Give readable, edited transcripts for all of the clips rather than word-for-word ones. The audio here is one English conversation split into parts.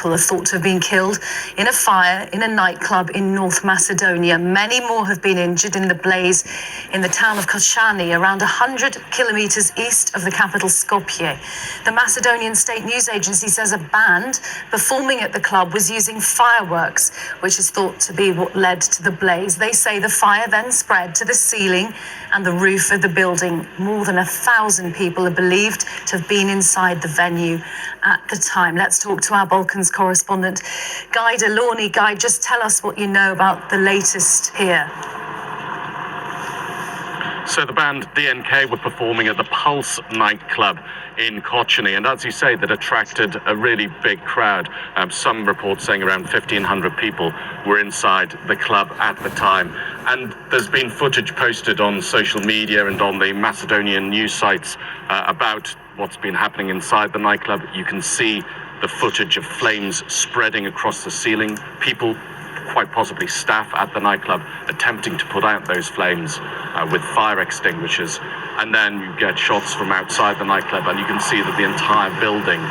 people are thought to have been killed in a fire in a nightclub in North Macedonia. Many more have been injured in the blaze in the town of Koshani, around 100 kilometers east of the capital Skopje. The Macedonian state news agency says a band performing at the club was using fireworks, which is thought to be what led to the blaze. They say the fire then spread to the ceiling and the roof of the building. More than 1,000 people are believed to have been inside the venue at the time. Let's talk to our Balkans correspondent, Guy Delorney. Guy, just tell us what you know about the latest here. So the band DNK were performing at the Pulse nightclub in Kočani, and as you say, that attracted a really big crowd. Some reports saying around 1,500 people were inside the club at the time. And there's been footage posted on social media and on the Macedonian news sites about what's been happening inside the nightclub. You can see the footage of flames spreading across the ceiling. People, quite possibly staff at the nightclub, attempting to put out those flames with fire extinguishers. And then you get shots from outside the nightclub, and you can see that the entire building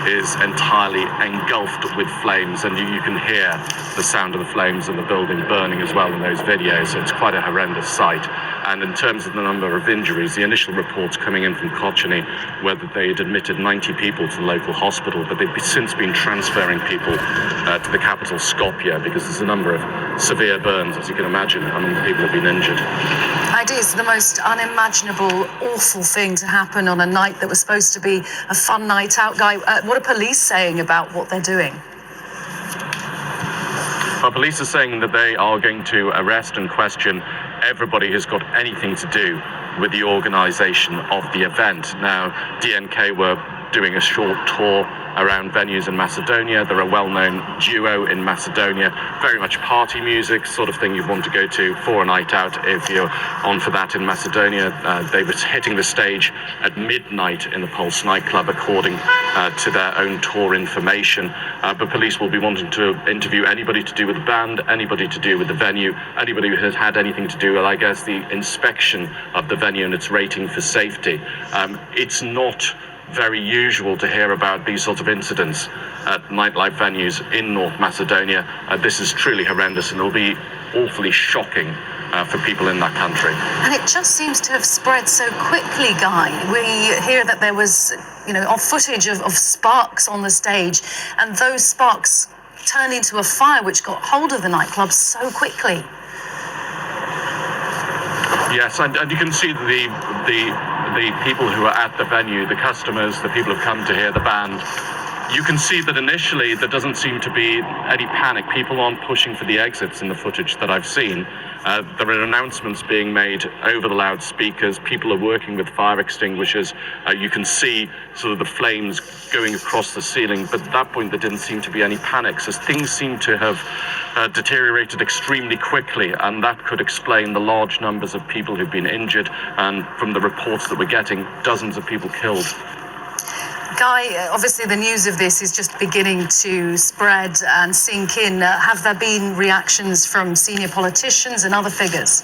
is entirely engulfed with flames, and you can hear the sound of the flames and the building burning as well in those videos. So it's quite a horrendous sight. And in terms of the number of injuries, the initial reports coming in from Kočani were that they had admitted 90 people to the local hospital, but they've since been transferring people to the capital Skopje, because there's a number of severe burns, as you can imagine, among the people who have been injured. It is the most unimaginable, awful thing to happen on a night that was supposed to be a fun night out. Guy, what are police saying about what they're doing? Well, police are saying that they are going to arrest and question everybody who's got anything to do with the organisation of the event. Now, DNK were doing a short tour around venues in Macedonia. They're a well-known duo in Macedonia, very much party music, sort of thing you'd want to go to for a night out if you're on for that in Macedonia. They were hitting the stage at midnight in the Pulse nightclub, according to their own tour information. But police will be wanting to interview anybody to do with the band, anybody to do with the venue, anybody who has had anything to do with, I guess, the inspection of the venue and its rating for safety. It's not very usual to hear about these sorts of incidents at nightlife venues in North Macedonia. This is truly horrendous, and it'll be awfully shocking for people in that country. And it just seems to have spread so quickly, Guy. We hear that there was, footage of sparks on the stage, and those sparks turned into a fire which got hold of the nightclub so quickly. Yes, and you can see the people who are at the venue, the customers, the people who've come to hear the band. You can see that initially there doesn't seem to be any panic. People aren't pushing for the exits in the footage that I've seen. There are announcements being made over the loudspeakers. People are working with fire extinguishers. You can see sort of the flames going across the ceiling, but at that point there didn't seem to be any panic. So things seem to have deteriorated extremely quickly, and that could explain the large numbers of people who've been injured, and from the reports that we're getting, dozens of people killed. Guy, obviously the news of this is just beginning to spread and sink in. Have there been reactions from senior politicians and other figures?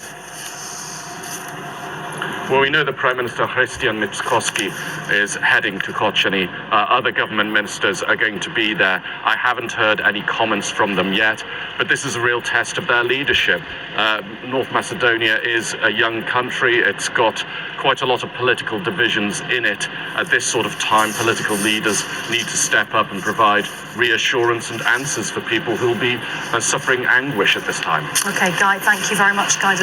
Well, we know that Prime Minister Christian Mickoski is heading to Kočani. Other government ministers are going to be there. I haven't heard any comments from them yet, but this is a real test of their leadership. North Macedonia is a young country. It's got quite a lot of political divisions in it. At this sort of time, political leaders need to step up and provide reassurance and answers for people who will be suffering anguish at this time. Okay, Guy, thank you very much, Guy.